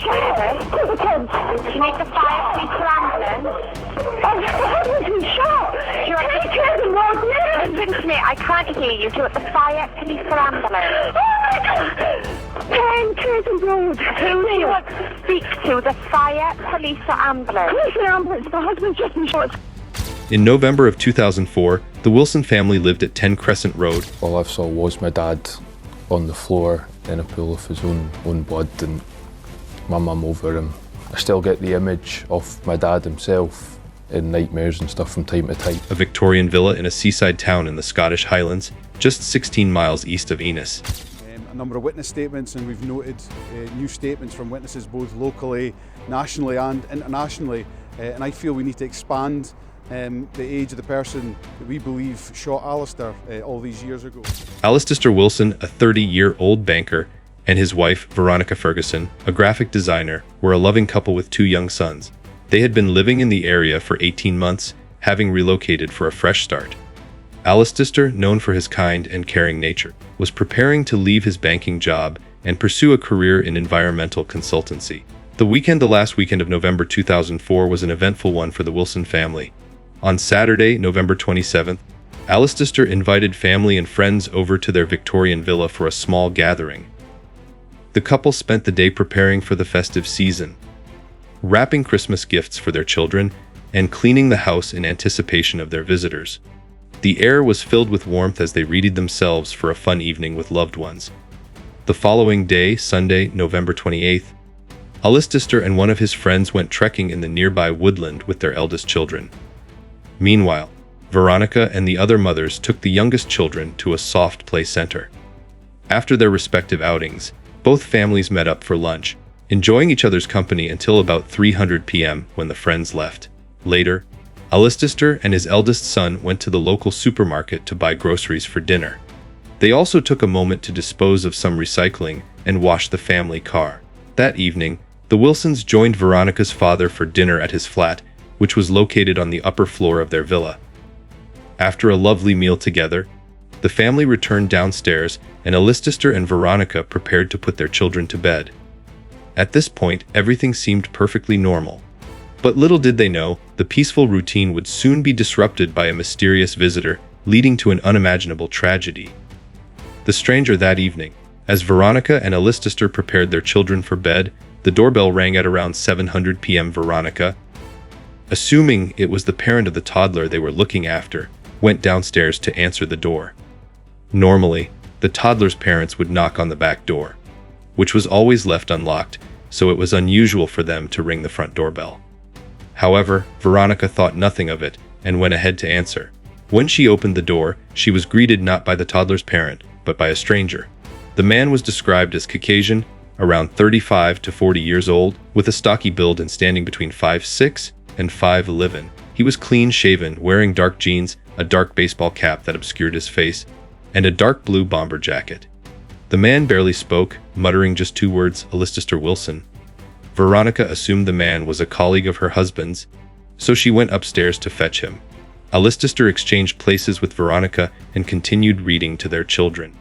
chair to the kids. Do you need the fire police or ambulance? Oh, my husband's been shot. Take Curtain Road now. Listen to me, I can't hear you. Do you want the fire police or ambulance? Oh, my God. 10 Curtain Road. Who do you want to speak to, the fire police or ambulance? Police and ambulance. My husband's just been shot. In November of 2004, the Wilson family lived at 10 Crescent Road. All I saw was my dad on the floor in a pool of his own blood, and my mum over him. I still get the image of my dad himself in nightmares and stuff from time to time. A Victorian villa in a seaside town in the Scottish Highlands, just 16 miles east of Ennis. A number of witness statements, and we've noted new statements from witnesses both locally, nationally and internationally. And I feel we need to expand the age of the person that we believe shot Alistair all these years ago. Alistair Wilson, a 30-year-old banker, and his wife, Veronica Ferguson, a graphic designer, were a loving couple with 2 young sons. They had been living in the area for 18 months, having relocated for a fresh start. Alistair, known for his kind and caring nature, was preparing to leave his banking job and pursue a career in environmental consultancy. The last weekend of November 2004 was an eventful one for the Wilson family. On Saturday, November 27th, Alistair invited family and friends over to their Victorian villa for a small gathering. The couple spent the day preparing for the festive season, wrapping Christmas gifts for their children, and cleaning the house in anticipation of their visitors. The air was filled with warmth as they readied themselves for a fun evening with loved ones. The following day, Sunday, November 28th, Alistair and one of his friends went trekking in the nearby woodland with their eldest children. Meanwhile, Veronica and the other mothers took the youngest children to a soft play center. After their respective outings, both families met up for lunch, enjoying each other's company until about 3:00 p.m. when the friends left. Later, Alistair and his eldest son went to the local supermarket to buy groceries for dinner. They also took a moment to dispose of some recycling and wash the family car. That evening, the Wilsons joined Veronica's father for dinner at his flat, which was located on the upper floor of their villa. After a lovely meal together, the family returned downstairs and Alistair and Veronica prepared to put their children to bed. At this point, everything seemed perfectly normal. But little did they know, the peaceful routine would soon be disrupted by a mysterious visitor, leading to an unimaginable tragedy. The stranger that evening, as Veronica and Alistair prepared their children for bed, the doorbell rang at around 7:00 p.m. Veronica, assuming it was the parent of the toddler they were looking after, went downstairs to answer the door. Normally, the toddler's parents would knock on the back door, which was always left unlocked, so it was unusual for them to ring the front doorbell. However, Veronica thought nothing of it and went ahead to answer. When she opened the door, she was greeted not by the toddler's parent, but by a stranger. The man was described as Caucasian, around 35 to 40 years old, with a stocky build and standing between 5'6" and 5'11". He was clean-shaven, wearing dark jeans, a dark baseball cap that obscured his face, and a dark blue bomber jacket. The man barely spoke, muttering just 2 words, Alistair Wilson. Veronica assumed the man was a colleague of her husband's, so she went upstairs to fetch him. Alistair exchanged places with Veronica and continued reading to their children.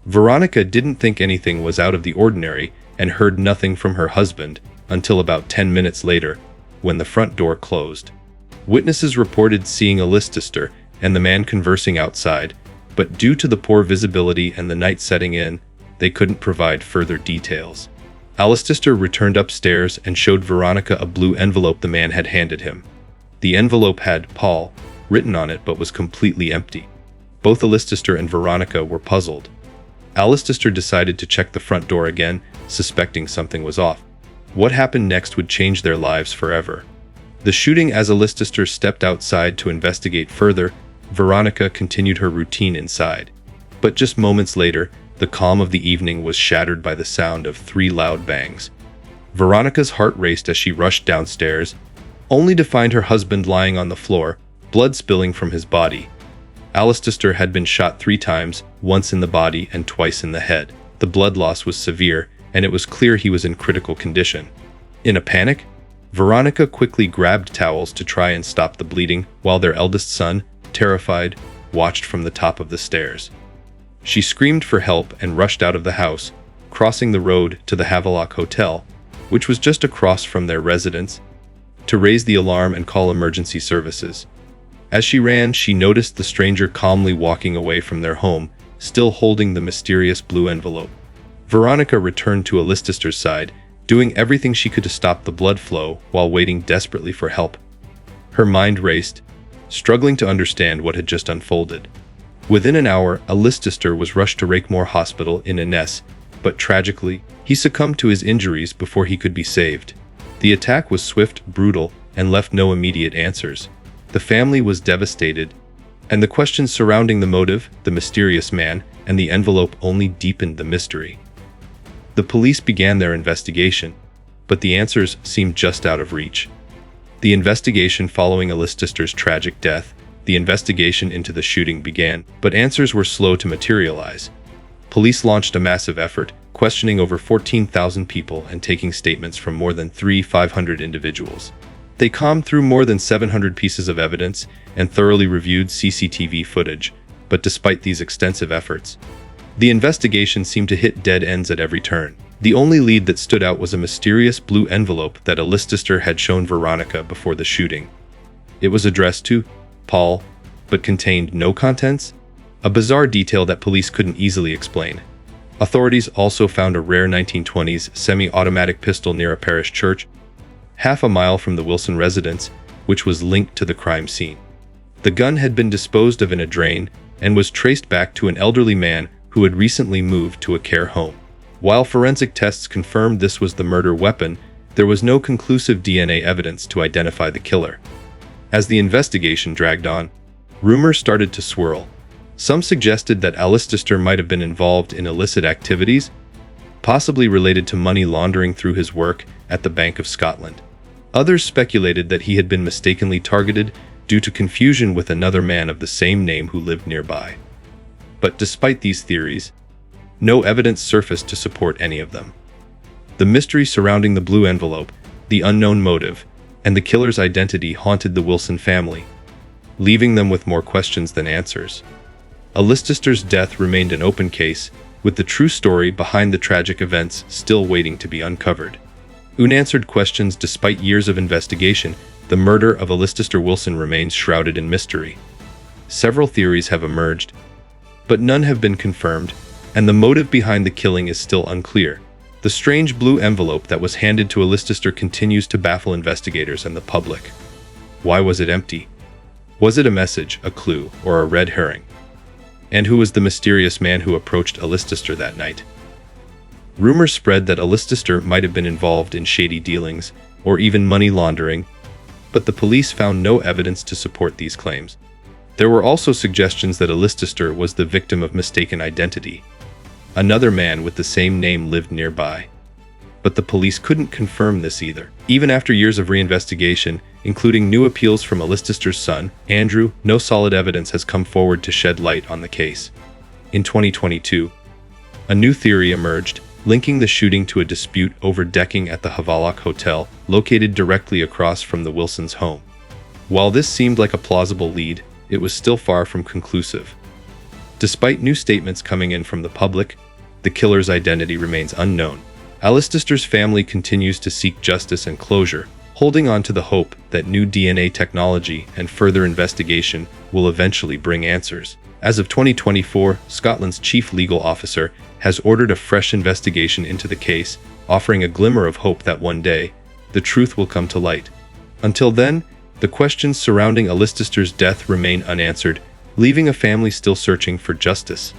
Veronica didn't think anything was out of the ordinary and heard nothing from her husband until about 10 minutes later, when the front door closed. Witnesses reported seeing Alistair and the man conversing outside, but due to the poor visibility and the night setting in, they couldn't provide further details. Alistair returned upstairs and showed Veronica a blue envelope the man had handed him. The envelope had Paul written on it but was completely empty. Both Alistair and Veronica were puzzled. Alistair decided to check the front door again, suspecting something was off. What happened next would change their lives forever. The shooting as Alistair stepped outside to investigate further, Veronica continued her routine inside. But just moments later, the calm of the evening was shattered by the sound of 3 loud bangs. Veronica's heart raced as she rushed downstairs, only to find her husband lying on the floor, blood spilling from his body. Alistair had been shot 3 times, once in the body and twice in the head. The blood loss was severe, and it was clear he was in critical condition. In a panic, Veronica quickly grabbed towels to try and stop the bleeding, while their eldest son, terrified, watched from the top of the stairs. She screamed for help and rushed out of the house, crossing the road to the Havelock Hotel, which was just across from their residence, to raise the alarm and call emergency services. As she ran, she noticed the stranger calmly walking away from their home, still holding the mysterious blue envelope. Veronica returned to Alistair's side, doing everything she could to stop the blood flow while waiting desperately for help. Her mind raced, struggling to understand what had just unfolded. Within an hour, Alistair was rushed to Rakemore Hospital in Innes, but tragically, he succumbed to his injuries before he could be saved. The attack was swift, brutal, and left no immediate answers. The family was devastated, and the questions surrounding the motive, the mysterious man, and the envelope only deepened the mystery. The police began their investigation, but the answers seemed just out of reach. The investigation following Alistair's tragic death, the investigation into the shooting began, but answers were slow to materialize. Police launched a massive effort, questioning over 14,000 people and taking statements from more than 3,500 individuals. They combed through more than 700 pieces of evidence and thoroughly reviewed CCTV footage, but despite these extensive efforts, the investigation seemed to hit dead ends at every turn. The only lead that stood out was a mysterious blue envelope that Alistair had shown Veronica before the shooting. It was addressed to Paul, but contained no contents, a bizarre detail that police couldn't easily explain. Authorities also found a rare 1920s semi-automatic pistol near a parish church, half a mile from the Wilson residence, which was linked to the crime scene. The gun had been disposed of in a drain and was traced back to an elderly man who had recently moved to a care home. While forensic tests confirmed this was the murder weapon, there was no conclusive DNA evidence to identify the killer. As the investigation dragged on, rumors started to swirl. Some suggested that Alistair might have been involved in illicit activities, possibly related to money laundering through his work at the Bank of Scotland. Others speculated that he had been mistakenly targeted due to confusion with another man of the same name who lived nearby. But despite these theories, no evidence surfaced to support any of them. The mystery surrounding the blue envelope, the unknown motive, and the killer's identity haunted the Wilson family, leaving them with more questions than answers. Alistair's death remained an open case, with the true story behind the tragic events still waiting to be uncovered. Unanswered questions despite years of investigation, the murder of Alistair Wilson remains shrouded in mystery. Several theories have emerged, but none have been confirmed, and the motive behind the killing is still unclear. The strange blue envelope that was handed to Alistair continues to baffle investigators and the public. Why was it empty? Was it a message, a clue, or a red herring? And who was the mysterious man who approached Alistair that night? Rumors spread that Alistair might have been involved in shady dealings, or even money laundering, but the police found no evidence to support these claims. There were also suggestions that Alistair was the victim of mistaken identity. Another man with the same name lived nearby, but the police couldn't confirm this either. Even after years of reinvestigation, including new appeals from Alistair's son, Andrew, no solid evidence has come forward to shed light on the case. In 2022, a new theory emerged, linking the shooting to a dispute over decking at the Havelock Hotel, located directly across from the Wilsons' home. While this seemed like a plausible lead, it was still far from conclusive. Despite new statements coming in from the public, the killer's identity remains unknown. Alistair's family continues to seek justice and closure, holding on to the hope that new DNA technology and further investigation will eventually bring answers. As of 2024, Scotland's chief legal officer has ordered a fresh investigation into the case, offering a glimmer of hope that one day, the truth will come to light. Until then, the questions surrounding Alistair's death remain unanswered, leaving a family still searching for justice.